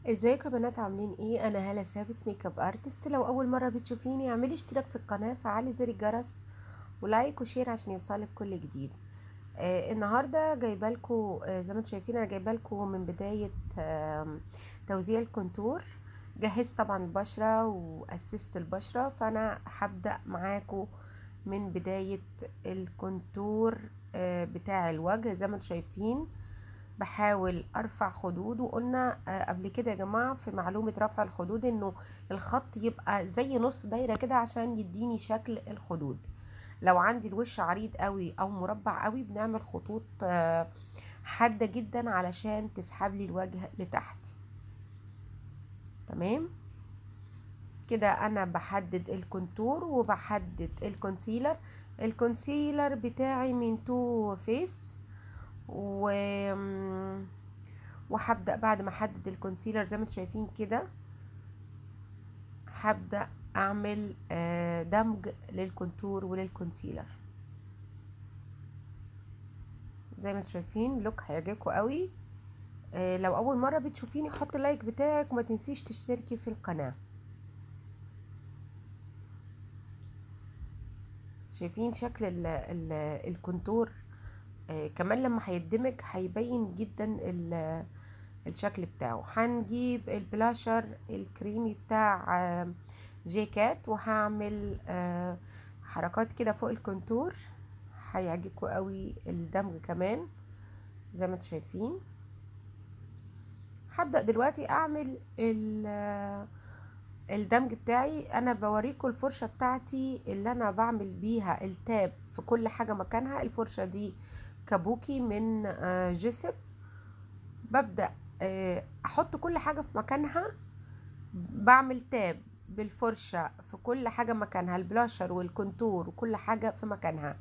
ازيكم يا بنات؟ عاملين ايه؟ انا هالة ثابت، ميك اب ارتست. لو اول مره بتشوفيني اعملي اشتراك في القناه، فعلي زر الجرس ولايك وشير عشان يوصلك كل جديد. النهارده جايبه لكم، زي ما انتم شايفين انا جايبه لكم من بدايه توزيع الكونتور. جهزت طبعا البشره واسست البشره، فانا هبدا معاكم من بدايه الكونتور بتاع الوجه. زي ما انتم شايفين بحاول ارفع خدود، وقلنا قبل كده يا جماعة في معلومة رفع الخدود انه الخط يبقى زي نص دايرة كده عشان يديني شكل الخدود. لو عندي الوش عريض قوي او مربع قوي بنعمل خطوط حادة جدا علشان تسحب لي الوجه لتحت. تمام كده انا بحدد الكونتور وبحدد الكونسيلر. الكونسيلر بتاعي من تو فيس و وهبدأ بعد ما احدد الكونسيلر زي ما انتم شايفين كده هبدأ اعمل دمج للكونتور وللكونسيلر. زي ما انتم شايفين لوك هيعجبكم قوي. لو اول مرة بتشوفيني حط اللايك بتاعك وما تنسيش تشتركي في القناة. شايفين شكل ال الكونتور؟ كمان لما هيدمج هيبين جدا الشكل بتاعه. هنجيب البلاشر الكريمي بتاع جيكات، وهعمل حركات كده فوق الكونتور. هيعجبكم قوي الدمج كمان زي ما انتم شايفين. هبدأ دلوقتي اعمل الدمج بتاعي. انا بوريكم الفرشة بتاعتي اللي انا بعمل بيها التاب في كل حاجة مكانها. الفرشة دي كابوكي من جيسب. ببدأ احط كل حاجة في مكانها، بعمل تاب بالفرشة في كل حاجة مكانها، البلاشر والكونتور وكل حاجة في مكانها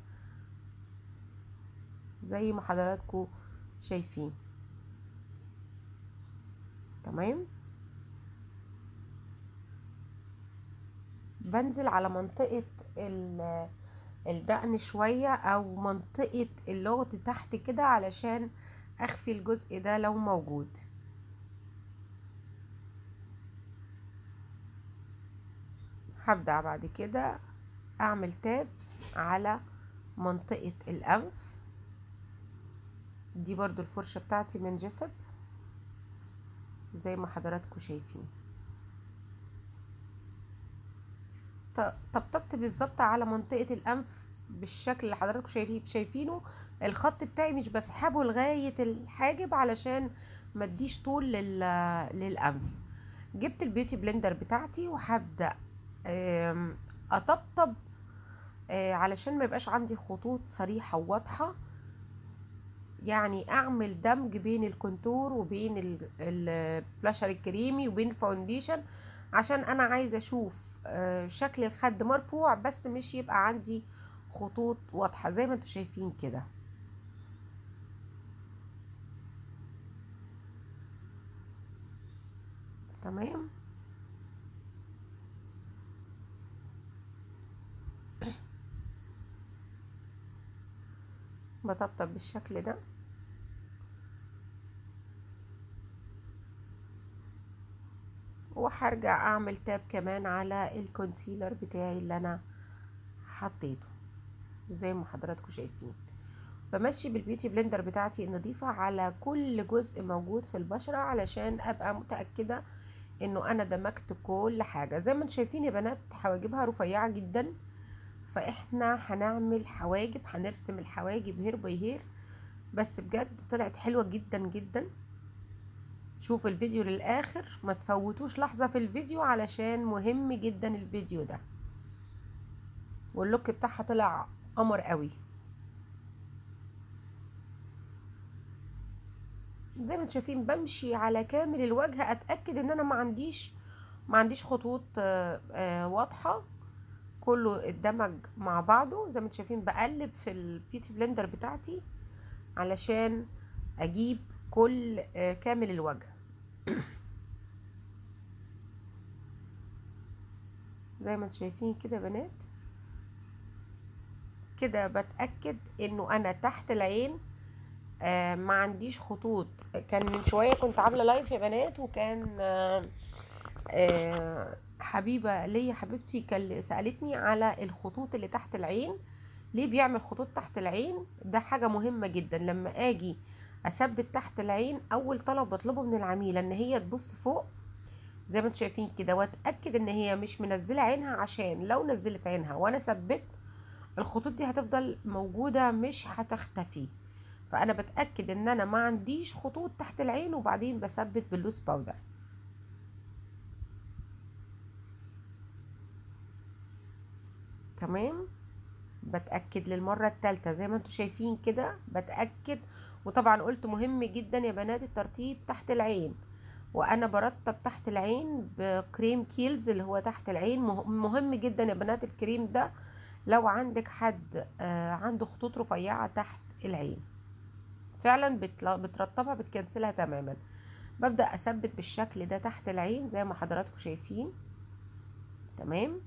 زي ما حضراتكم شايفين. تمام بنزل على منطقة الدقن شوية او منطقة اللغط تحت كده علشان اخفي الجزء ده لو موجود. هبدأ بعد كده اعمل تاب على منطقة الانف. دي برضو الفرشة بتاعتي من جسب زي ما حضراتكم شايفين. طبطبت بالظبط على منطقة الأنف بالشكل اللي حضراتكم شايفينه. الخط بتاعي مش بسحبه لغاية الحاجب علشان ما اديش طول للأنف. جبت البيوتي بلندر بتاعتي وهبدأ أطبطب علشان ما يبقاش عندي خطوط صريحة وواضحة. يعني اعمل دمج بين الكونتور وبين البلاشر الكريمي وبين الفاونديشن، عشان انا عايزه اشوف شكل الخد مرفوع بس مش يبقى عندي خطوط واضحه زي ما انتم شايفين كده. تمام بطبطب بالشكل ده. وهرجع اعمل تاب كمان على الكونسيلر بتاعي اللي انا حطيته زي ما حضراتكم شايفين. بمشي بالبيوتي بلندر بتاعتي النظيفة على كل جزء موجود في البشرة علشان ابقى متأكدة انه انا دمجت كل حاجة. زي ما انتم شايفين يا بنات حواجبها رفيعة جدا، فاحنا هنعمل حواجب، هنرسم الحواجب هير باي هير. بس بجد طلعت حلوة جدا جدا. شوفوا الفيديو للاخر، ما تفوتوش لحظة في الفيديو علشان مهم جدا الفيديو ده. واللوك بتاعها طلع قمر قوي. زي ما انتم شايفين بمشي على كامل الوجه اتاكد ان انا ما عنديش خطوط واضحه. كله اتدمج مع بعضه. زي ما انتم شايفين بقلب في البيوتي بلندر بتاعتي علشان اجيب كل كامل الوجه. زي ما انتم شايفين كده يا بنات، كده بتاكد انه انا تحت العين ما عنديش خطوط. كان من شوية كنت عاملة لايف يا بنات، وكان حبيبة ليا حبيبتي سألتني على الخطوط اللي تحت العين. ليه بيعمل خطوط تحت العين؟ ده حاجة مهمة جدا. لما اجي اثبت تحت العين، اول طلب بطلبه من العميلة ان هي تبص فوق زي ما انتم شايفين كده، واتاكد ان هي مش منزله عينها، عشان لو نزلت عينها وانا ثبت، الخطوط دي هتفضل موجوده مش هتختفي. فانا بتاكد ان انا ما عنديش خطوط تحت العين، وبعدين بثبت باللوس باودر. تمام. بتاكد للمره الثالثه زي ما انتم شايفين كده، بتاكد. وطبعا قلت مهم جدا يا بنات الترطيب تحت العين، وانا برطب تحت العين بكريم كيلز اللي هو تحت العين. مهم جدا يا بنات الكريم ده لو عندك حد عنده خطوط رفيعة تحت العين، فعلا بترطبها، بتكنسلها تماما. ببدأ اثبت بالشكل ده تحت العين زي ما حضراتكم شايفين. تمام.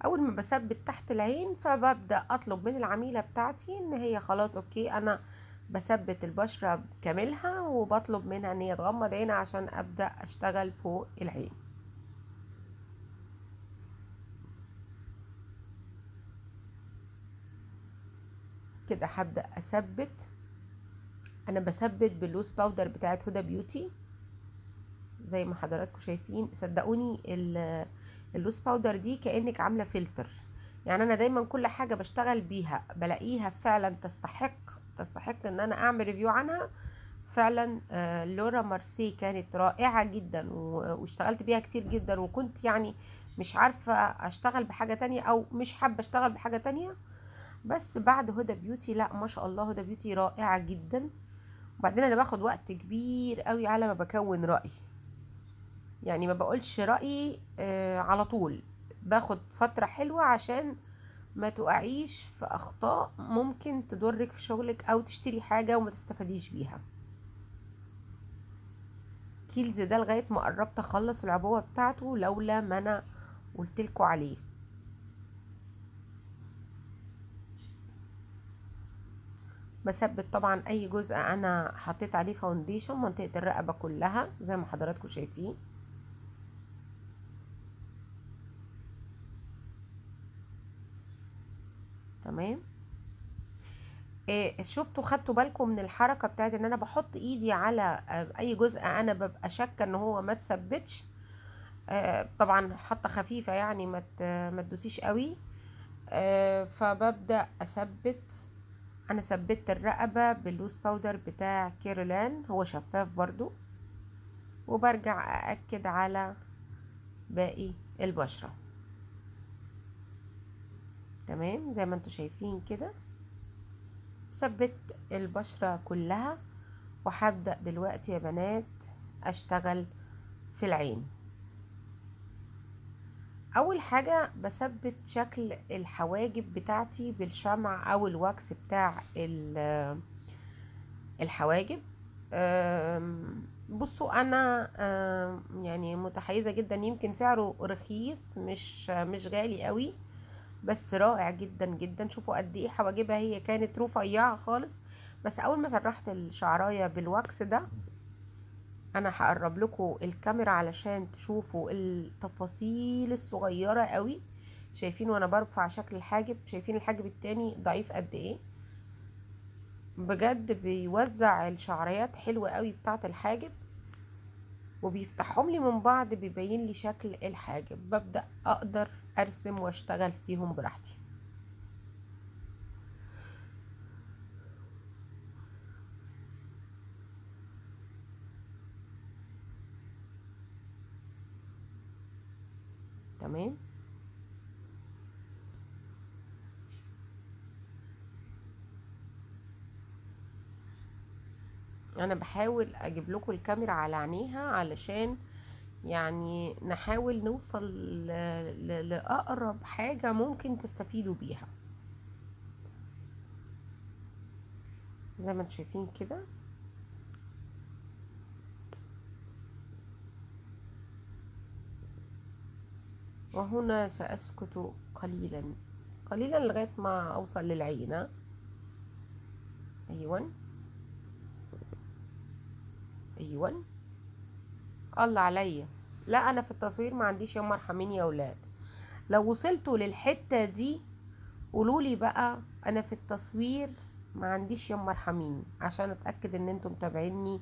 اول ما بثبت تحت العين، فببدأ اطلب من العميلة بتاعتي ان هي خلاص اوكي، انا بثبت البشرة بكاملها، وبطلب منها ان هي تغمض عينها عشان ابدأ اشتغل فوق العين. كده هبدأ اثبت. انا بثبت باللوس باودر بتاعت هدى بيوتي زي ما حضراتكم شايفين. صدقوني اللوس باودر دي كأنك عاملة فلتر. يعني انا دايما كل حاجة بشتغل بيها بلاقيها فعلا تستحق ان انا اعمل ريفيو عنها. فعلا لورا مارسي كانت رائعة جدا، واشتغلت بيها كتير جدا، وكنت يعني مش عارفة اشتغل بحاجة تانية، او مش حابة اشتغل بحاجة تانية. بس بعد هدى بيوتي، لا ما شاء الله، هدى بيوتي رائعة جدا. وبعدين انا باخد وقت كبير قوي على ما بكون رأي. يعني ما بقولش رأيي على طول، باخد فترة حلوة عشان ما تقعيش في اخطاء ممكن تضرك في شغلك، او تشتري حاجة وما تستفاديش بيها. كيلز ده لغاية ما قربت اخلص العبوة بتاعته لولا ما انا قلتلكوا عليه. بثبت طبعا اي جزء انا حطيت عليه فاونديشن، منطقة الرقبة كلها زي ما حضراتكم شايفين. تمام. شفتوا خدتوا بالكم من الحركة بتاعت ان انا بحط ايدي على اي جزء انا ببقى شاكة ان هو ما تثبتش. طبعا حاطة خفيفة يعني ما تدوسيش قوي. فببدأ اثبت. انا ثبت الرقبة باللوس باودر بتاع كيرولان، هو شفاف برضو. وبرجع أأكد على باقي البشرة. تمام زي ما انتوا شايفين كده، ثبت البشرة كلها. وهبدأ دلوقتي يا بنات اشتغل في العين. اول حاجة بثبت شكل الحواجب بتاعتي بالشمع او الواكس بتاع الحواجب. بصوا انا يعني متحيزة جدا، يمكن سعره رخيص، مش غالي قوي، بس رائع جدا جدا. شوفوا قد ايه حواجبها، هي كانت رفيعة خالص، بس اول ما سرحت الشعراية بالواكس ده، انا هقرب لكم الكاميرا علشان تشوفوا التفاصيل الصغيرة قوي. شايفين وانا برفع شكل الحاجب؟ شايفين الحاجب التاني ضعيف قد ايه؟ بجد بيوزع الشعريات حلوة قوي بتاعة الحاجب، وبيفتحهم لي من بعض، بيبين لي شكل الحاجب. ببدأ اقدر ارسم واشتغل فيهم براحتي. تمام. انا بحاول اجيب لكم الكاميرا على عينيها علشان يعني نحاول نوصل لأقرب حاجة ممكن تستفيدوا بيها. زي ما انتم شايفين كده. وهنا سأسكت قليلا قليلا لغاية ما أوصل للعين. ايوه ايوه. الله عليا. لا انا في التصوير ما عنديش يا مرحمين يا اولاد. لو وصلتوا للحتة دي قولولي بقى. انا في التصوير ما عنديش يا مرحميني، عشان اتاكد ان انتم متابعيني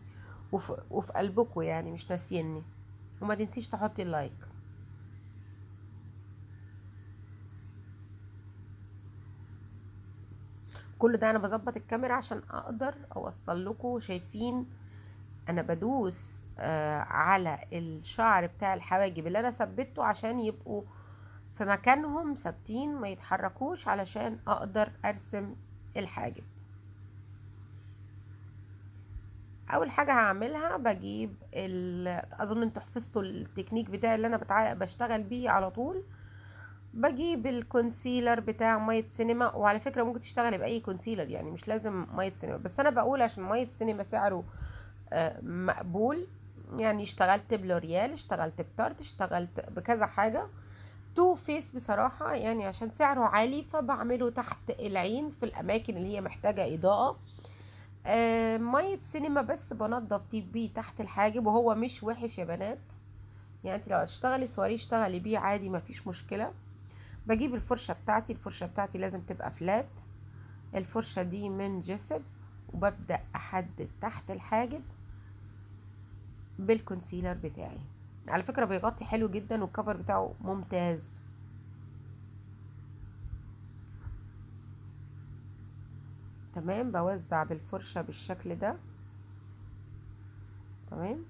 وفي قلبكم يعني مش ناسيني. وما تنسيش تحطي اللايك. كل ده انا بظبط الكاميرا عشان اقدر اوصل لكم. شايفين انا بدوس على الشعر بتاع الحواجب اللي انا ثبته عشان يبقوا في مكانهم ثابتين ما يتحركوش، علشان اقدر ارسم الحاجب. اول حاجه هعملها بجيب اظن انتوا حفظتوا التكنيك بتاعي اللي انا بشتغل بيه على طول. بجيب الكونسيلر بتاع مية سينما، وعلى فكرة ممكن تشتغلي بأي كونسيلر يعني مش لازم مية سينما، بس أنا بقول عشان مية سينما سعره مقبول. يعني اشتغلت بلوريال، اشتغلت بتارت، اشتغلت بكذا حاجة. تو فيس بصراحة يعني عشان سعره عالي فبعمله تحت العين في الأماكن اللي هي محتاجة إضاءة. مية سينما بس بنضف دي بيه تحت الحاجب، وهو مش وحش يا بنات. يعني انت لو هتشتغلي سواريه اشتغلي بيه عادي مفيش مشكلة. بجيب الفرشة بتاعتي. الفرشة بتاعتي لازم تبقى فلات. الفرشة دي من جسب، وببدأ أحدد تحت الحاجب بالكونسيلر بتاعي. على فكرة بيغطي حلو جدا والكفر بتاعه ممتاز. تمام. بوزع بالفرشة بالشكل ده. تمام.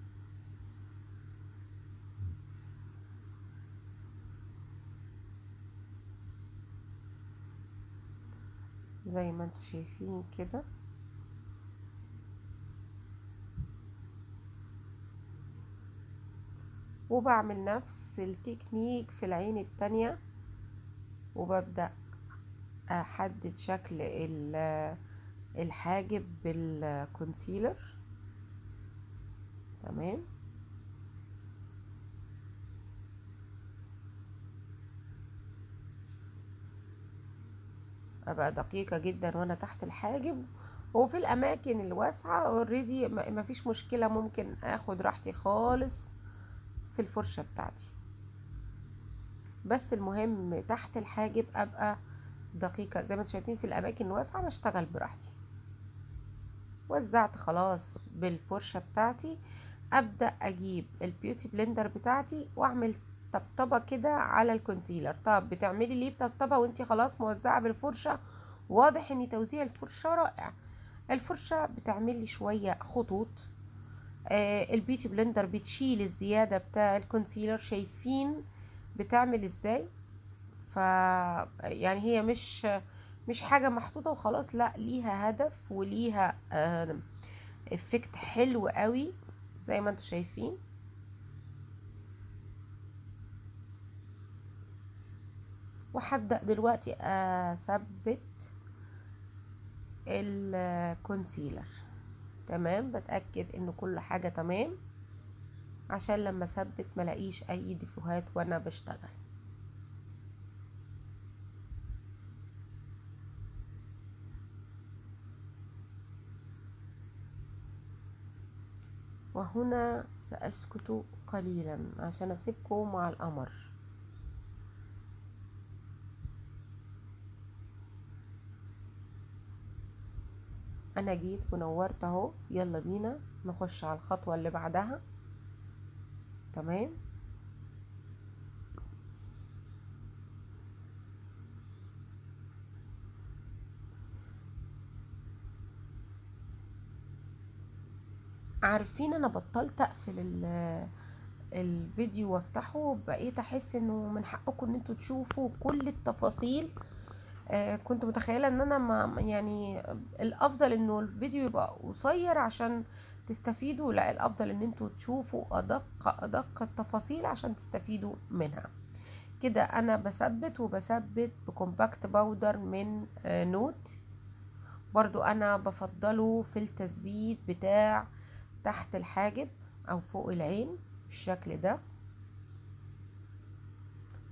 زي ما انتوا شايفين كده. وبعمل نفس التكنيك في العين التانية، وببدأ احدد شكل الحاجب بالكونسيلر. تمام. ابقى دقيقة جدا وانا تحت الحاجب. وفي الاماكن الواسعة اوريدي مفيش مشكلة، ممكن اخد راحتي خالص في الفرشة بتاعتي. بس المهم تحت الحاجب ابقى دقيقة. زي ما انتم شايفين في الاماكن الواسعة بشتغل براحتي. وزعت خلاص بالفرشة بتاعتي. ابدأ اجيب البيوتي بلندر بتاعتي واعمل طبطبة كده على الكونسيلر. طب بتعملي ليه طبطبة وانتي خلاص موزعة بالفرشة؟ واضح ان توزيع الفرشة رائع. الفرشة بتعمل لي شوية خطوط. البيوتي بلندر بتشيل الزيادة بتاع الكونسيلر. شايفين بتعمل ازاي؟ ف يعني هي مش حاجة محطوطة وخلاص، لا ليها هدف وليها افكت حلو قوي زي ما انتوا شايفين. وهبدأ دلوقتي اثبت الكونسيلر. تمام. بتأكد ان كل حاجة تمام عشان لما اثبت ملاقيش اي ديفوهات وانا بشتغل. وهنا سأسكت قليلا عشان اسيبكم مع القمر. انا جيت ونورت اهو. يلا بينا نخش على الخطوة اللي بعدها. تمام. عارفين انا بطلت اقفل الفيديو وافتحه، بقيت احس انه من حقكم ان انتوا تشوفوا كل التفاصيل. كنت متخيلة ان انا ما يعني الافضل انه الفيديو يبقى قصير عشان تستفيدوا. لا، الافضل ان انتوا تشوفوا ادق التفاصيل عشان تستفيدوا منها. كده انا بثبت بكومباكت باودر من نوت. برضو انا بفضله في التثبيت بتاع تحت الحاجب او فوق العين بالشكل ده.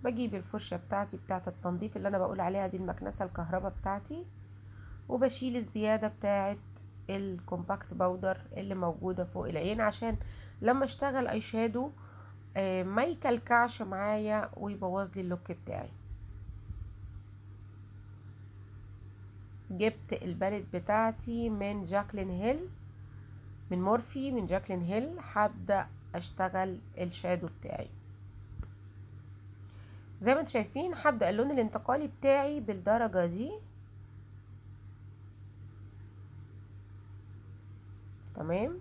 بجيب الفرشة بتاعتي بتاعت التنظيف اللي انا بقول عليها دي، المكنسة الكهرباء بتاعتي، وبشيل الزيادة بتاعت الكومباكت باودر اللي موجودة فوق العين، عشان لما اشتغل اي شادو ما يكلكعش معايا ويبوظ لي اللوك بتاعي. جبت الباليت بتاعتي من جاكلين هيل، من مورفي، من جاكلين هيل. هبدأ اشتغل الشادو بتاعي زي ما انتم شايفين. هبدأ اللون الانتقالي بتاعي بالدرجة دي، تمام.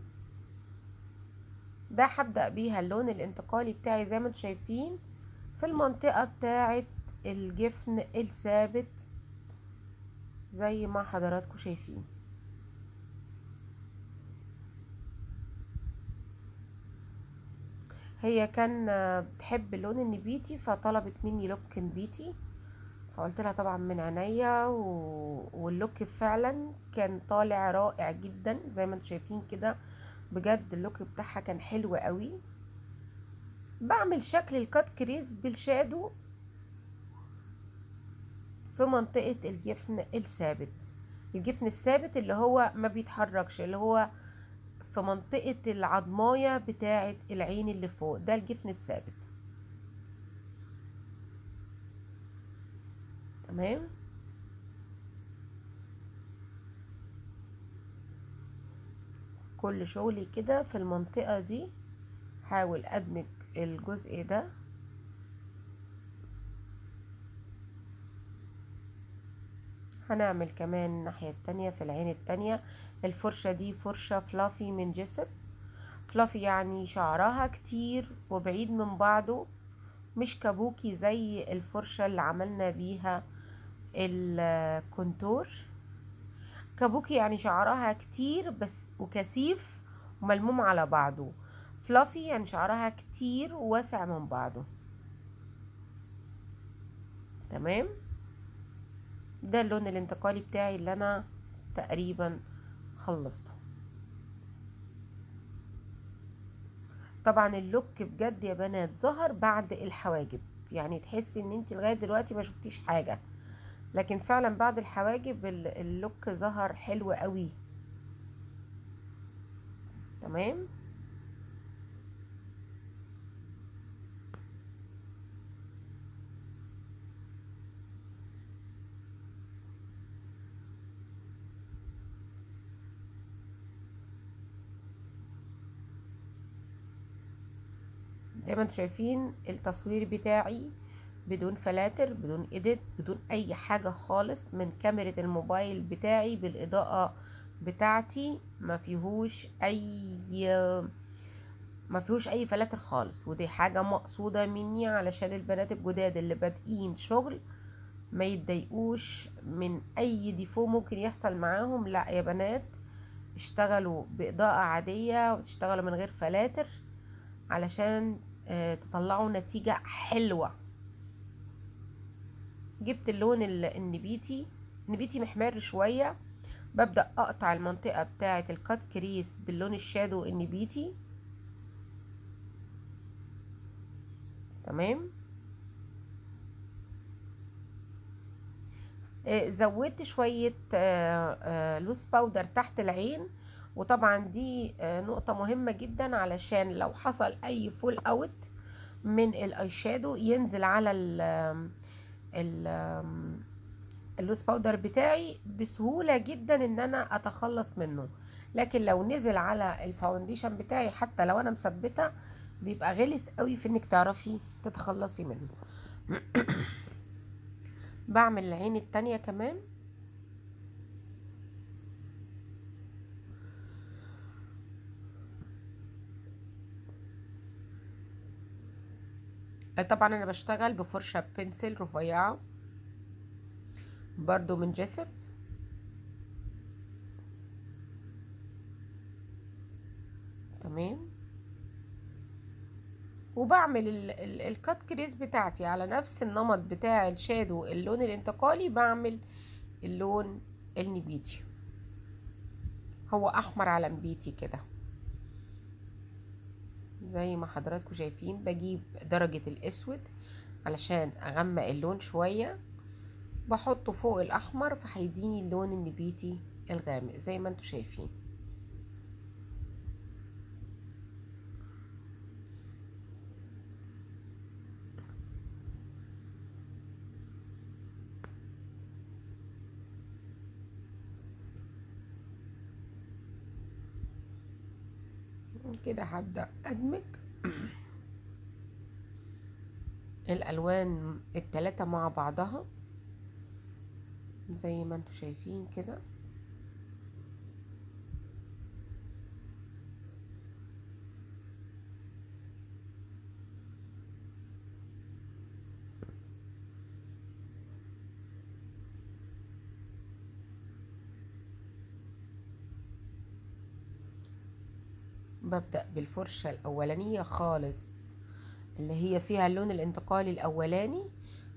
ده هبدأ بيها اللون الانتقالي بتاعي زي ما انتم شايفين في المنطقة بتاعة الجفن الثابت زي ما حضراتكم شايفين. هي كان بتحب اللون النبيتي فطلبت مني لوك نبيتي، فقلت لها طبعا من عينيا، واللوك فعلا كان طالع رائع جدا زي ما انتم شايفين كده. بجد اللوك بتاعها كان حلو قوي. بعمل شكل الكات كريز بالشادو في منطقة الجفن الثابت. الجفن الثابت اللي هو ما بيتحركش، اللي هو في منطقة العضماية بتاعة العين اللي فوق، ده الجفن الثابت، تمام. كل شغلي كده في المنطقة دي، حاول ادمج الجزء ده. هنعمل كمان الناحية التانية في العين التانية. الفرشة دي فرشة فلافي من جيسب. فلافي يعني شعرها كتير وبعيد من بعضه، مش كابوكي زي الفرشة اللي عملنا بيها الكونتور. كابوكي يعني شعرها كتير بس وكثيف وملموم على بعضه. فلافي يعني شعرها كتير وواسع من بعضه، تمام. ده اللون الانتقالي بتاعي اللي انا تقريبا خلصته. طبعا اللوك بجد يا بنات ظهر بعد الحواجب، يعني تحسي ان انت لغايه دلوقتي ما شفتيش حاجه، لكن فعلا بعد الحواجب اللوك ظهر حلو قوي، تمام. زي ما انتم شايفين التصوير بتاعي بدون فلاتر، بدون ايديت، بدون اي حاجة خالص، من كاميرا الموبايل بتاعي بالاضاءة بتاعتي، ما فيهوش اي فلاتر خالص. ودي حاجة مقصودة مني علشان البنات الجداد اللي بادئين شغل ما يتضايقوش من اي ديفو ممكن يحصل معاهم. لا يا بنات، اشتغلوا باضاءة عادية وتشتغلوا من غير فلاتر علشان تطلعوا نتيجة حلوة. جبت اللون النبيتي، نبيتي محمر شوية. ببدأ اقطع المنطقة بتاعة الكات كريس باللون الشادو النبيتي، تمام. زودت شوية لوس باودر تحت العين، وطبعا دي نقطة مهمة جدا علشان لو حصل اي فول اوت من الاي شادو ينزل على ال اللوس باودر بتاعي بسهولة جدا ان انا اتخلص منه. لكن لو نزل على الفاونديشن بتاعي حتى لو انا مثبته بيبقى غلس قوي في انك تعرفي تتخلصي منه. بعمل العين التانية كمان. طبعا انا بشتغل بفرشة بنسل رفيعة برضو من جسم، تمام. وبعمل الكات كريس بتاعتي على نفس النمط بتاع الشادو اللون الانتقالي. بعمل اللون النبيتي، هو احمر على نبيتي كده زي ما حضراتكم شايفين. بجيب درجة الاسود علشان اغمق اللون شوية، بحطه فوق الاحمر فهيديني اللون النبيتي الغامق زي ما انتوا شايفين. كده هبدأ ادمج الالوان التلاتة مع بعضها زي ما انتوا شايفين كده. ببدأ بالفرشة الاولانية خالص اللي هي فيها اللون الانتقالي الاولاني،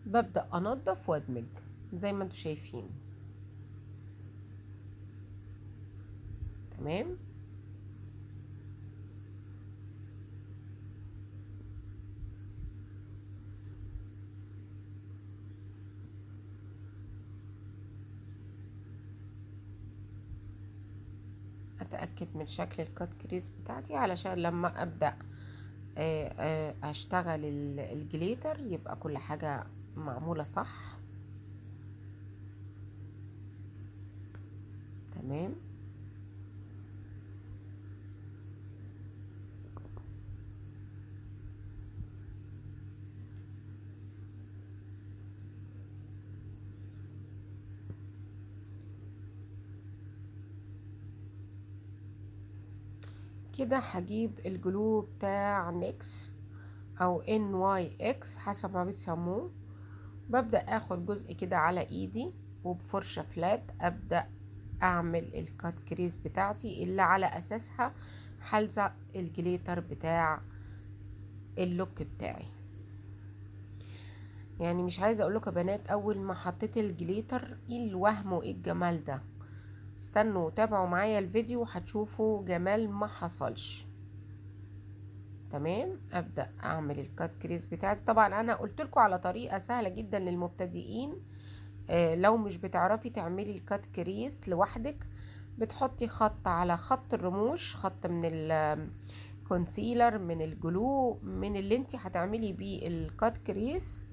ببدأ انضف وادمج زي ما انتوا شايفين. تمام. اتأكد من شكل الكات كريس بتاعتي علشان لما ابدأ اشتغل الجليتر يبقى كل حاجة معمولة صح. تمام. كده هجيب الجلو بتاع نيكس او NYX حسب ما بتسموه. ببدأ اخد جزء كده على ايدي وبفرشة فلات ابدأ اعمل الكات كريس بتاعتي اللي على اساسها هلزق الجليتر بتاع اللوك بتاعي. يعني مش عايزه اقول لكم يا بنات، اول ما حطيت الجليتر ايه الوهم وايه الجمال ده. استنوا تابعوا معايا الفيديو هتشوفوا جمال ما حصلش. تمام. ابدا اعمل الكات كريس بتاعتي. طبعا انا قلت لكم على طريقه سهله جدا للمبتدئين. لو مش بتعرفي تعملي الكات كريس لوحدك، بتحطي خط على خط الرموش، خط من الكونسيلر، من الجلو، من اللي انت هتعملي بيه الكات كريس.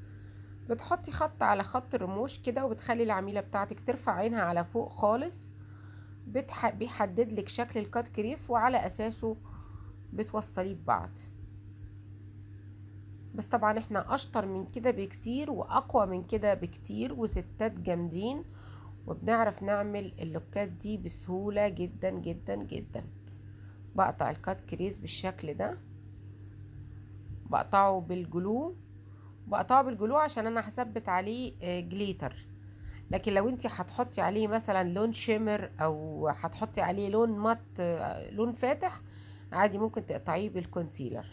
بتحطي خط على خط الرموش كده وبتخلي العميلة بتاعتك ترفع عينها على فوق خالص. بيحدد لك شكل الكات كريس وعلى اساسه بتوصليه ببعض. بس طبعا احنا اشطر من كده بكتير واقوى من كده بكتير وستات جامدين وبنعرف نعمل اللوكات دي بسهولة جدا جدا جدا. بقطع الكات كريس بالشكل ده، بقطعه بالجلو. بقطعه بالجلو عشان انا هثبت عليه جليتر. لكن لو انت هتحطي عليه مثلا لون شيمر او هتحطي عليه لون مات لون فاتح، عادي ممكن تقطعيه بالكونسيلر.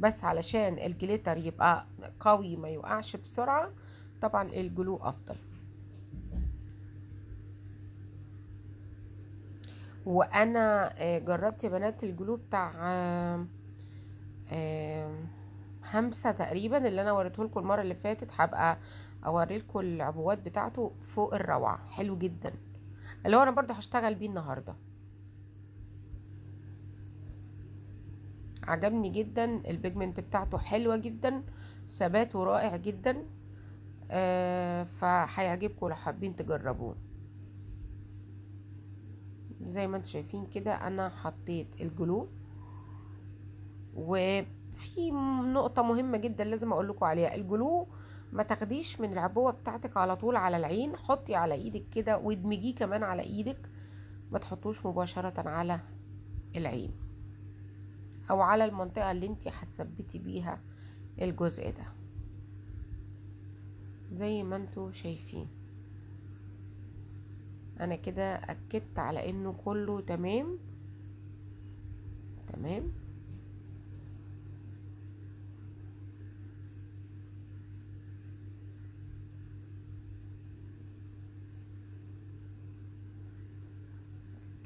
بس علشان الجليتر يبقى قوي ما يوقعش بسرعة، طبعا الجلو افضل. وانا جربت يا بنات الجلو بتاع همسة تقريبا اللي انا وريته لكم المرة اللي فاتت. هبقى اوريلكم العبوات بتاعته فوق الروعة، حلو جدا، اللي هو انا برضو هشتغل بيه النهاردة. عجبني جدا، البيجمنت بتاعته حلوة جدا، ثباته رائع جدا. فهيعجبكم لو حابين تجربوه. زي ما انتم شايفين كده انا حطيت الجلو. وفي نقطة مهمة جدا لازم اقول لكم عليها، الجلو ما تاخديش من العبوة بتاعتك على طول على العين، حطي على ايدك كده وادمجيه كمان على ايدك، ما تحطوش مباشرة على العين او على المنطقة اللي انت هتثبتي بيها الجزء ده. زي ما انتوا شايفين انا كده اكدت على انه كله تمام. تمام.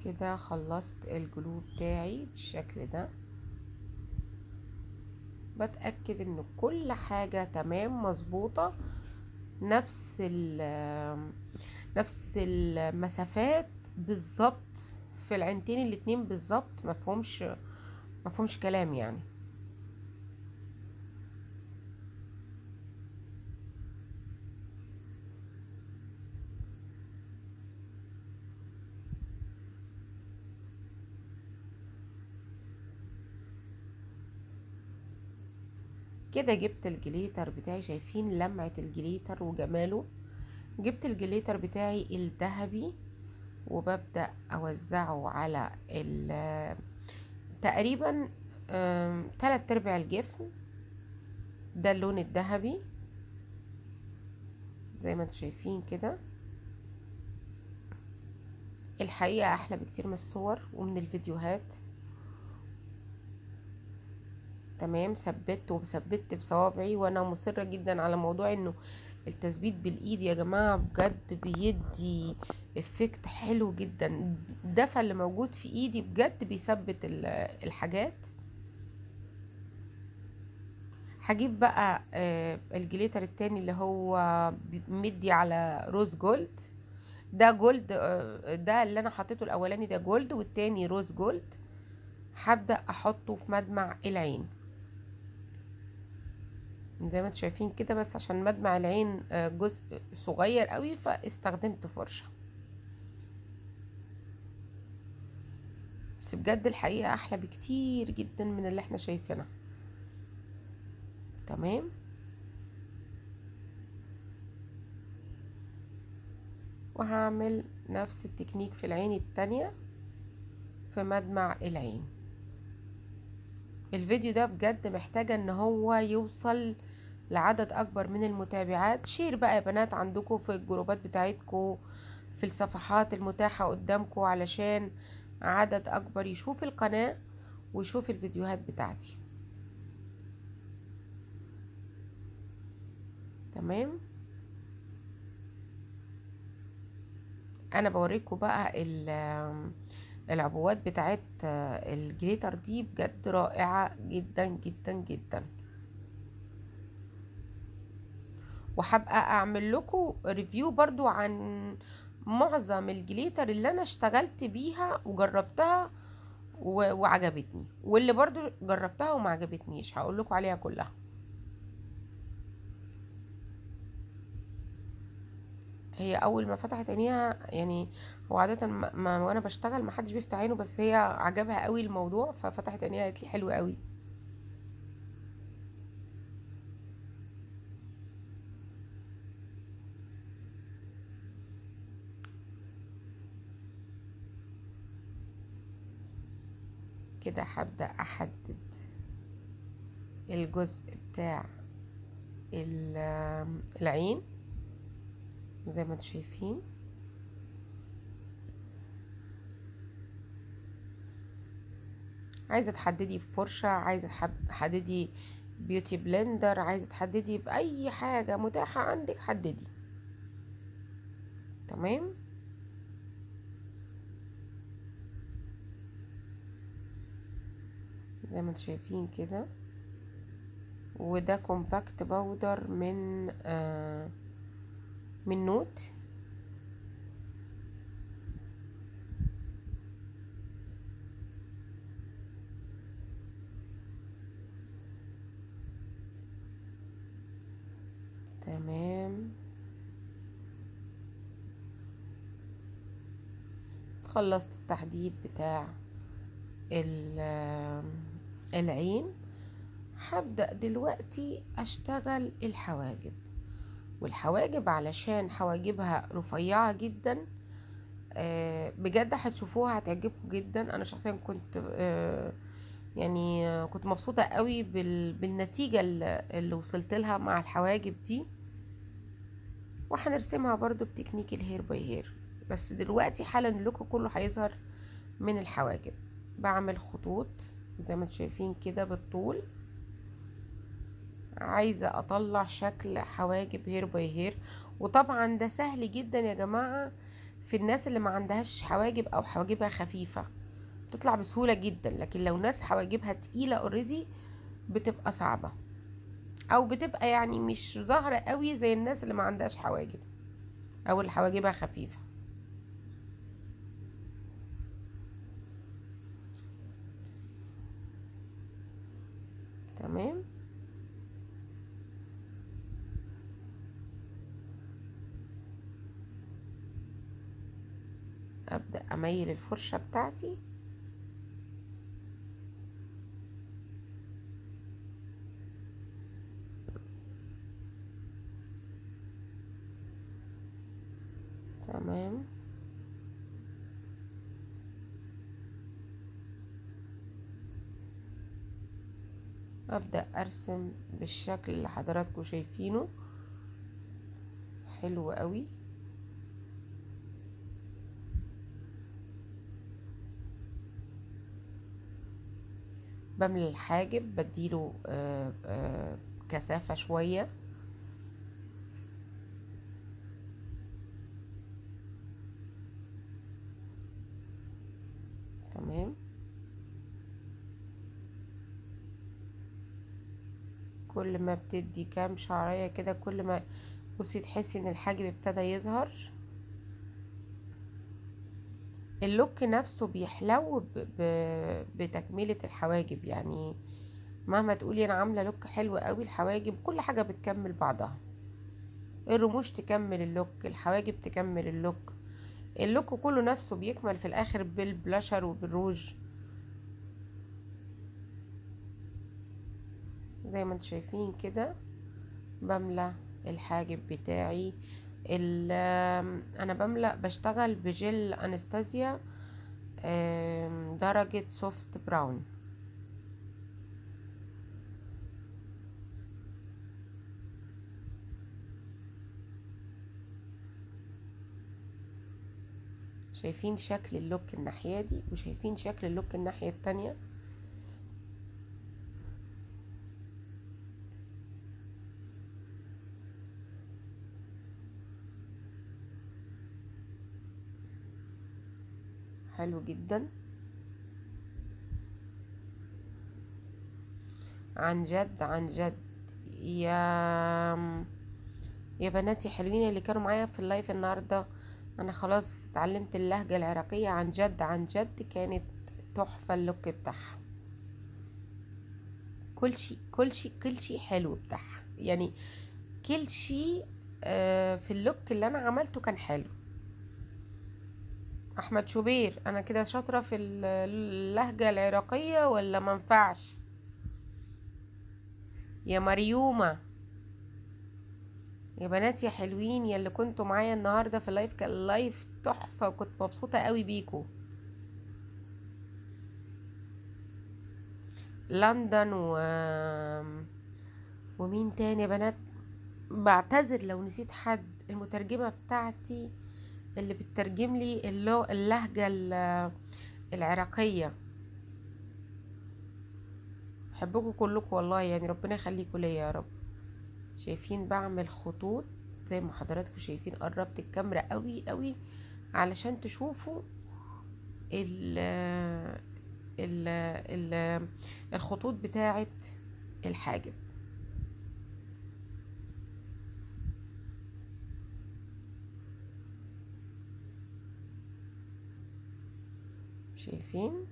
كده خلصت الجلو بتاعي بالشكل ده. بتأكد ان كل حاجة تمام مظبوطة، نفس نفس المسافات بالظبط في العينتين الاتنين بالظبط، مفهومش كلام يعني. كده جبت الجليتر بتاعي، شايفين لمعة الجليتر وجماله. جبت الجليتر بتاعي الذهبي وببدأ اوزعه على تقريبا 3/4 الجفن. ده اللون الذهبي زي ما انتم شايفين كده. الحقيقة احلى بكتير من الصور ومن الفيديوهات. تمام، ثبت بصوابعي، وانا مصرة جدا على موضوع انه التثبيت بالايد يا جماعة بجد بيدي افكت حلو جدا. الدفع اللي موجود في ايدي بجد بيثبت الحاجات. هجيب بقى الجليتر التاني اللي هو مدي على روز جولد. ده جولد، ده اللي انا حطيته الاولاني ده جولد، والتاني روز جولد. هبدأ احطه في مدمع العين زي ما انتم شايفين كده، بس عشان مدمع العين جزء صغير قوي فاستخدمت فرشة. بس بجد الحقيقة احلى بكتير جدا من اللي احنا شايفينها. تمام، وهعمل نفس التكنيك في العين التانية في مدمع العين. الفيديو ده بجد محتاجة ان هو يوصل لعدد اكبر من المتابعات. شير بقى يا بنات عندكم في الجروبات بتاعتكم، في الصفحات المتاحة قدامكم، علشان عدد اكبر يشوف القناة ويشوف الفيديوهات بتاعتي. تمام، انا بوريكم بقى العبوات بتاعت الجليتر دي بجد رائعة جدا جدا جدا. وهبقى اعمل لكم ريفيو برضو عن معظم الجليتر اللي انا اشتغلت بيها وجربتها وعجبتني، واللي برضو جربتها وما عجبتنيش هقول لكم عليها كلها. هي اول ما فتحت عينيها يعني، هو عاده وانا بشتغل ما حدش بيفتح عينه، بس هي عجبها قوي الموضوع ففتحت عينيها قالت لي حلو قوي. كده هبدا احدد الجزء بتاع العين زي ما انتم شايفين. عايزه تحددي بفرشه، عايزه تحددي بيوتي بلندر، عايزه تحددي باي حاجه متاحه عندك حددي. تمام، زي ما انتم شايفين كده. وده كومباكت باودر من نوت. تمام، خلصت التحديد بتاع العين. هبدأ دلوقتي اشتغل الحواجب. والحواجب علشان حواجبها رفيعة جدا بجد هتشوفوها هتعجبكم جدا. انا شخصيا كنت يعني كنت مبسوطة قوي بالنتيجة اللي وصلت لها مع الحواجب دي. وهنرسمها برضو بتكنيك الهير باي هير، بس دلوقتي حالا لكم كله هيظهر من الحواجب. بعمل خطوط زي ما انتم شايفين كده بالطول. عايزة اطلع شكل حواجب هير باي هير. وطبعا ده سهل جدا يا جماعة في الناس اللي ما عندهاش حواجب او حواجبها خفيفة، بتطلع بسهولة جدا. لكن لو ناس حواجبها تقيلة اوريدي بتبقى صعبة، او بتبقى يعني مش ظاهرة قوي زي الناس اللي ما عندهاش حواجب. او اللي حواجبها خفيفة. تمام. ابدأ اميل الفرشة بتاعتي تمام. ابدأ ارسم بالشكل اللي حضراتكم شايفينه. حلو قوي. بملى الحاجب، بديله كثافة شوية. تمام. كل ما بتدي كام شعرية كده، كل ما بصي تحسي ان الحاجب ابتدى يظهر. اللوك نفسه بيحلو بتكملة الحواجب. يعني مهما تقولي انا عاملة لوك حلو قوي، الحواجب كل حاجة بتكمل بعضها. الرموش تكمل اللوك، الحواجب تكمل اللوك، اللوك كله نفسه بيكمل في الاخر بالبلاشر وبالروج. زي ما انتم شايفين كده بملى الحاجب بتاعي. انا بشتغل بجل انستازيا درجة سوفت براون. شايفين شكل اللوك الناحية دي وشايفين شكل اللوك الناحية التانية. حلو جدا. عن جد عن جد يا بناتي حلوين اللي كانوا معايا في اللايف النهارده، انا خلاص اتعلمت اللهجة العراقية. عن جد عن جد كانت تحفة اللوك بتاعها. كل شيء حلو بتاعها يعني. كل شيء في اللوك اللي انا عملته كان حلو. احمد شوبير، انا كده شاطرة في اللهجة العراقية ولا منفعش؟ يا مريومة، يا بنات يا حلوين يا اللي كنتوا معايا النهاردة في اللايف، كان اللايف تحفة وكنت مبسوطة قوي بيكو. لندن ومين تاني يا بنات؟ بعتذر لو نسيت حد. المترجمة بتاعتي اللي بتترجم لي اللهجة العراقية. بحبكم كلكم والله، يعني ربنا يخليكم ليا يا رب. شايفين بعمل خطوط زي ما حضراتكم شايفين. قربت الكاميرا قوي قوي علشان تشوفوا ال ال ال الخطوط بتاعه الحاجب. شايفين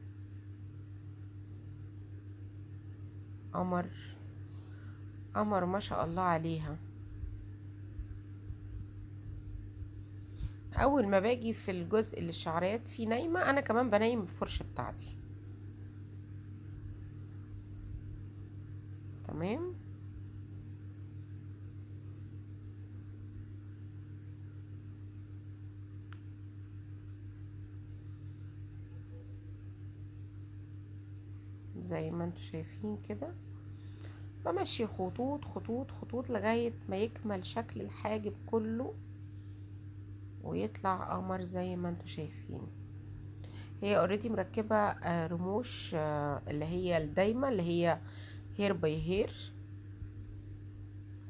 قمر قمر ما شاء الله عليها. اول ما باجي في الجزء اللي الشعرات فيه نايمه، انا كمان بنيم بالفرشه بتاعتي. تمام. زي ما انتوا شايفين كده بمشي خطوط خطوط خطوط لغايه ما يكمل شكل الحاجب كله ويطلع قمر زي ما انتوا شايفين. هي اوريدي مركبه رموش اللي هي الدايمه، اللي هي هير باي هير،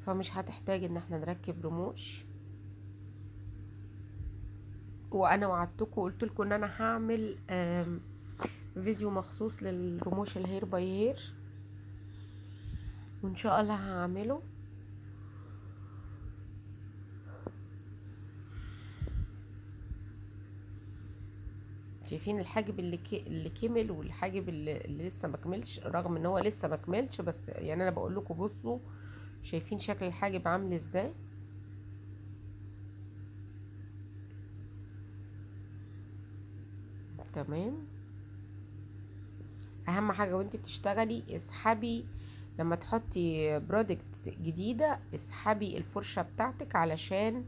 فمش هتحتاج ان احنا نركب رموش. وانا وعدتكم وقلت لكم ان انا هعمل فيديو مخصوص للرموش الهير باي هير، وان شاء الله هعمله. شايفين الحاجب اللي كمل والحاجب اللي لسه ما كملش، رغم ان هو لسه ما كملش، بس يعني انا بقول لكم بصوا شايفين شكل الحاجب عامل ازاي. تمام. اهم حاجه وانت بتشتغلي اسحبي، لما تحطي برودكت جديده اسحبي الفرشه بتاعتك علشان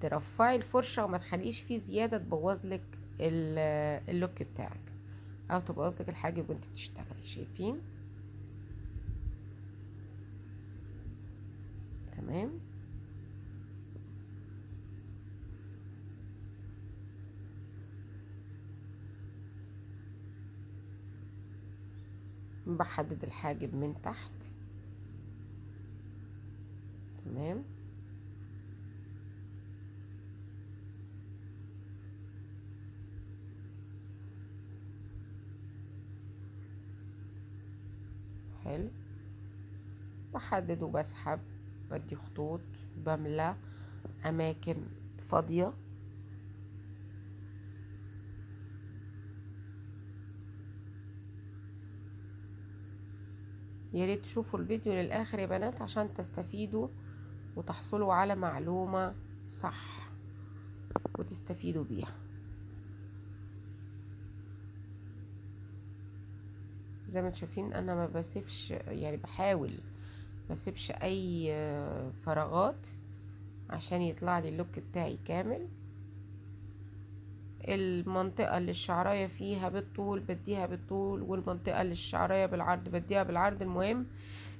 ترفعي الفرشه وما تخليش فيه زياده تبوظ لك اللوك بتاعك او تبوظ لك الحاجب وانت بتشتغلي. شايفين؟ تمام. بحدد الحاجب من تحت. تمام. حلو. بحدد وبسحب، بدي خطوط، بملى اماكن فاضيه. يا ريت تشوفوا الفيديو للاخر يا بنات عشان تستفيدوا وتحصلوا على معلومه صح وتستفيدوا بيها. زي ما انتم شايفين انا ما بسيبش، يعني بحاول ما اسيبش اي فراغات عشان يطلع لي اللوك بتاعي كامل. المنطقة اللي الشعراية فيها بالطول بديها بالطول، والمنطقة اللي الشعراية بالعرض بديها بالعرض. المهم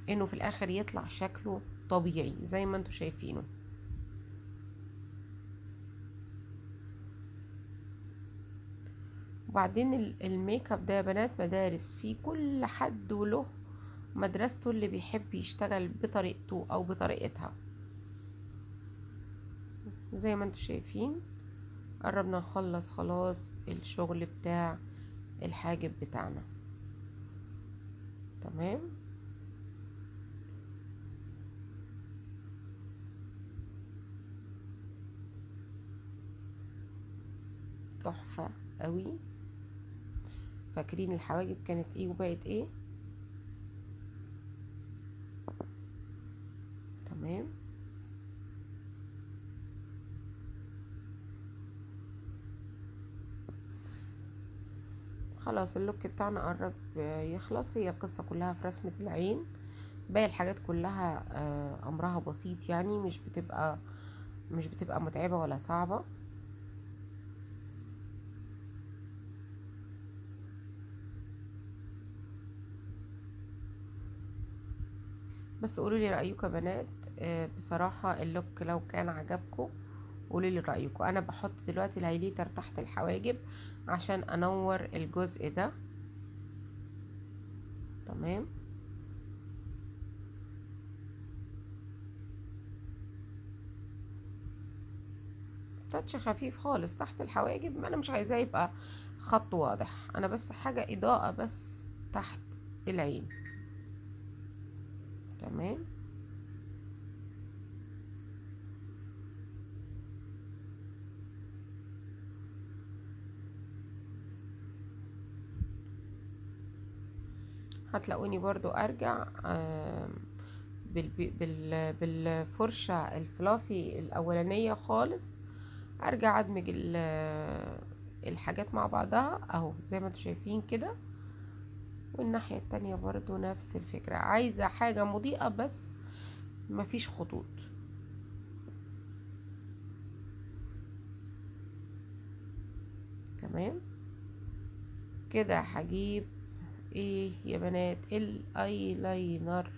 انه في الاخر يطلع شكله طبيعي زي ما انتم شايفينه. وبعدين الميك اب ده يا بنات مدارس، في كل حد وله مدرسته اللي بيحب يشتغل بطريقته او بطريقتها. زي ما انتم شايفين قربنا نخلص خلاص الشغل بتاع الحاجب بتاعنا. تمام. تحفة قوي. فاكرين الحواجب كانت ايه وبقت ايه؟ تمام. خلاص اللوك بتاعنا قرب يخلص. هي القصة كلها في رسمة العين، باقي الحاجات كلها امرها بسيط، يعني مش بتبقى متعبة ولا صعبة. بس قولوا لي رأيكم يا بنات. بصراحة اللوك لو كان عجبكم قولوا لي رأيكم. انا بحط دلوقتي الهايلايتر تحت الحواجب عشان انور الجزء ده. تمام. تاتش خفيف خالص تحت الحواجب، ما انا مش عايزاه يبقى خط واضح، انا بس حاجة اضاءة بس تحت العين. تمام. هتلاقوني برضو ارجع بالفرشة الفلافي الاولانية خالص، ارجع ادمج الحاجات مع بعضها اهو زي ما انتم شايفين كده. والناحية التانية برضو نفس الفكرة، عايزة حاجة مضيئة بس مفيش خطوط. تمام كده. هجيب ايه يا بنات؟ الايلاينر،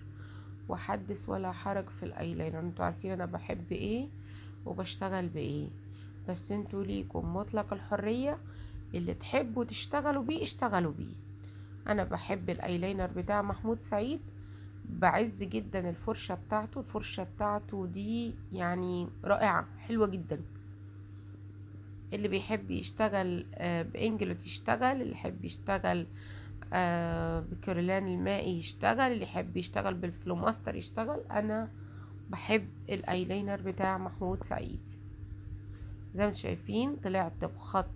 وحدث ولا حرج في الايلاينر. انتوا عارفين انا بحب ايه وبشتغل بايه، بس انتوا ليكم مطلق الحرية، اللي تحبوا تشتغلوا بيه اشتغلوا بيه. انا بحب الايلاينر بتاع محمود سعيد، بعز جدا الفرشة بتاعته. الفرشة بتاعته دي يعني رائعة حلوة جدا. اللي بيحب يشتغل بانجلوت يشتغل، اللي يحب يشتغل بكريلان المائي يشتغل، اللي يحب يشتغل بالفلوماستر يشتغل. انا بحب الايلاينر بتاع محمود سعيد. زي ما انتم شايفين طلعت بخط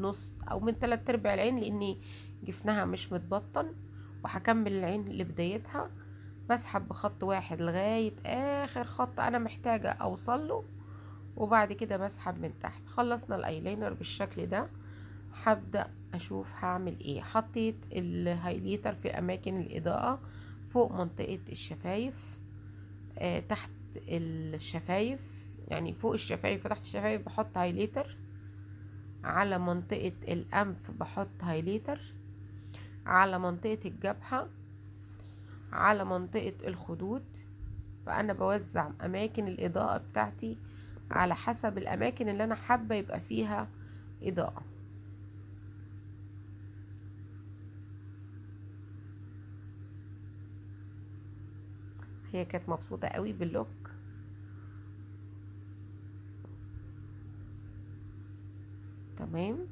نص او من 3/4 العين لاني جفنها مش متبطن، وهكمل العين لبدايتها. بسحب بخط واحد لغاية اخر خط انا محتاجة اوصله، وبعد كده بسحب من تحت. خلصنا الايلاينر بالشكل ده. هبدأ اشوف هعمل ايه. حطيت الهايلايتر في اماكن الاضاءة، فوق منطقة الشفايف، تحت الشفايف، يعني فوق الشفايف وتحت الشفايف بحط هايلايتر، على منطقة الأنف بحط هايلايتر، على منطقة الجبهة، على منطقة الخدود. فأنا بوزع أماكن الإضاءة بتاعتي على حسب الأماكن اللي أنا حابة يبقى فيها إضاءة. هي كانت مبسوطة قوي باللوك. تمام.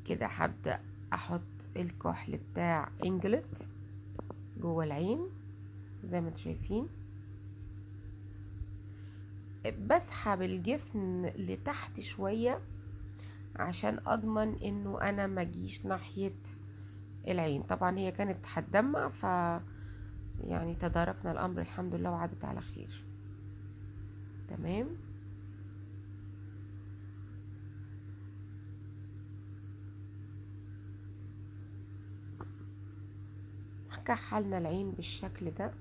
كده هبدأ احط الكحل بتاع انجلت جوه العين زي ما انتم شايفين. بسحب الجفن لتحت شوية عشان اضمن انه انا مجيش ناحية العين. طبعا هي كانت هتدمع، ف يعني تداركنا الامر الحمد لله وعدت على خير. تمام. كحلنا العين بالشكل ده،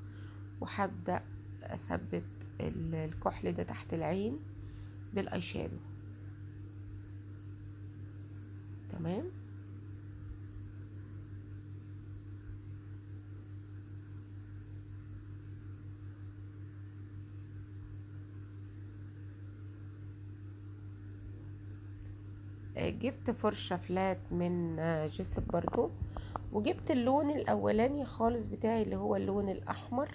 وهبدأ اثبت الكحل ده تحت العين بالاي شادو. تمام. جبت فرشة فلات من جيسب برضو، وجبت اللون الاولاني خالص بتاعي اللي هو اللون الاحمر،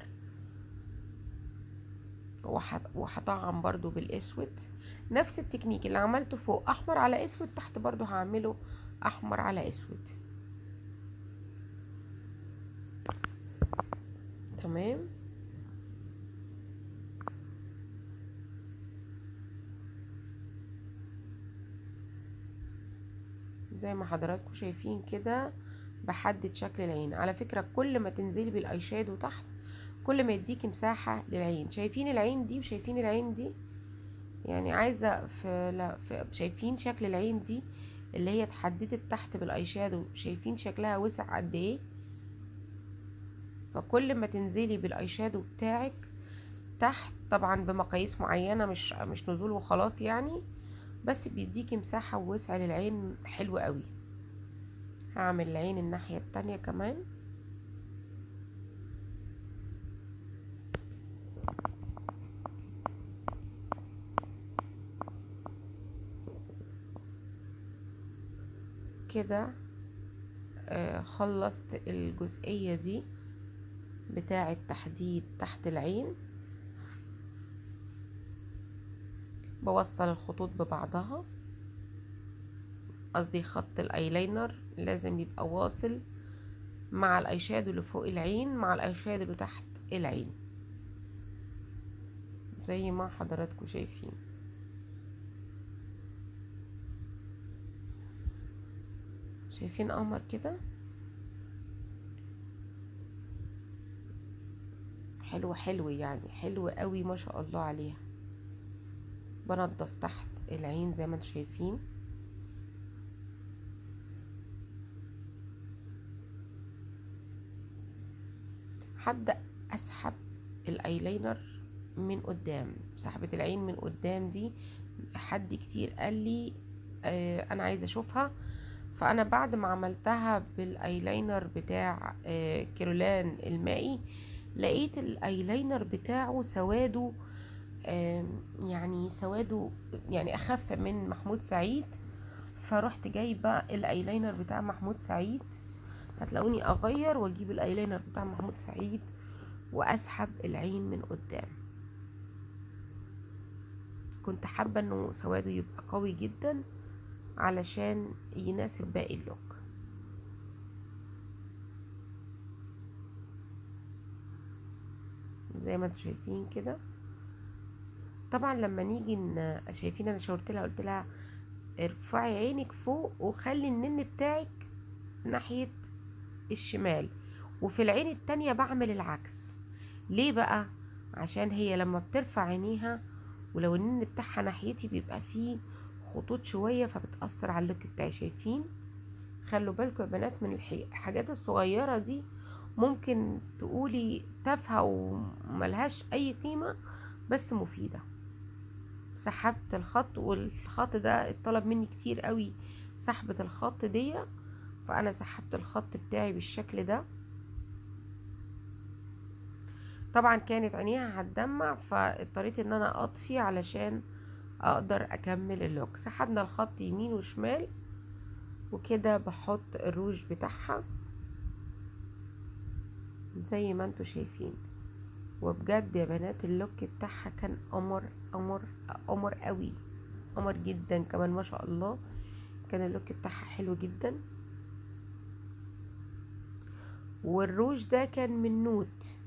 وهطعم برضو بالاسود. نفس التكنيك اللي عملته فوق احمر على اسود، تحت برضو هعمله احمر على اسود. تمام. زي ما حضراتكم شايفين كده بحدد شكل العين. على فكرة كل ما تنزلي بالاي شادو تحت كل ما يديكي مساحة للعين. شايفين العين دي وشايفين العين دي؟ يعني عايزة شايفين شكل العين دي اللي هي اتحددت تحت بالاي شادو؟ شايفين شكلها وسع قد ايه؟ فكل ما تنزلي بالاي شادو بتاعك تحت، طبعا بمقاييس معينة، مش نزول وخلاص يعني، بس بيديكي مساحة ووسع للعين حلو قوي. هعمل العين الناحية التانية كمان. كده خلصت الجزئية دي بتاعة تحديد تحت العين. بوصل الخطوط ببعضها، قصدي خط الايلاينر لازم يبقى واصل مع الاي شادو اللي فوق العين مع الاي شادو اللي تحت العين زي ما حضراتكم شايفين. شايفين قمر كده حلو حلو، يعني حلو قوي ما شاء الله عليها. بنضف تحت العين زي ما انتم شايفين. هبدأ اسحب الايلاينر من قدام. سحبة العين من قدام دي حد كتير قال لي انا عايزه اشوفها. فانا بعد ما عملتها بالايلاينر بتاع كيرولان المائي، لقيت الايلاينر بتاعه سواده يعني سواده يعني اخف من محمود سعيد. فرحت جايبه الايلاينر بتاع محمود سعيد. هتلاقوني اغير واجيب الايلاينر بتاع محمود سعيد واسحب العين من قدام. كنت حابه انه سواده يبقى قوي جدا علشان يناسب باقي اللوك. زي ما انتم شايفين كده طبعا لما نيجي شايفين انا شاورت لها قلت لها ارفعي عينك فوق وخلي النن بتاعك ناحية الشمال، وفي العين التانية بعمل العكس. ليه بقى؟ عشان هي لما بترفع عينيها ولو النن بتاعها ناحيتي بيبقى فيه خطوط شوية فبتأثر على اللوك بتاعي. شايفين؟ خلوا بالكم يا بنات من الحاجات الصغيرة دي، ممكن تقولي تافهة وملهاش اي قيمة بس مفيدة. سحبت الخط، والخط ده اتطلب مني كتير قوي سحبة الخط دي، فانا سحبت الخط بتاعي بالشكل ده. طبعا كانت عينيها هتدمع فاضطريت ان انا اطفي علشان اقدر اكمل اللوك. سحبنا الخط يمين وشمال، وكده بحط الروج بتاعها زي ما انتوا شايفين. وبجد يا بنات اللوك بتاعها كان قمر قمر قمر قوي، قمر جدا كمان ما شاء الله. كان اللوك بتاعها حلو جدا. والروج ده كان من نوت،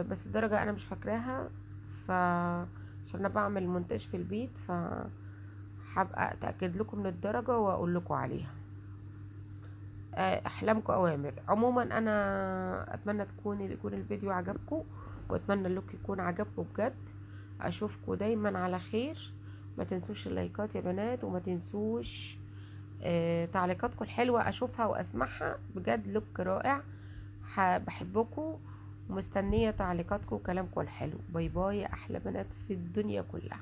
بس الدرجة انا مش فاكراها، عشان انا بعمل مونتاج في البيت هبقى اتاكد لكم من الدرجة واقول لكم عليها. احلامكم اوامر. عموما انا اتمنى يكون الفيديو عجبكم، واتمنى اللوك يكون عجبكم بجد. اشوفكم دايما على خير. ما تنسوش اللايكات يا بنات، وما تنسوش تعليقاتكم الحلوة اشوفها واسمعها. بجد لوك رائع. بحبكم ومستنية تعليقاتكم وكلامكم الحلو. باي باي يا احلى بنات في الدنيا كلها.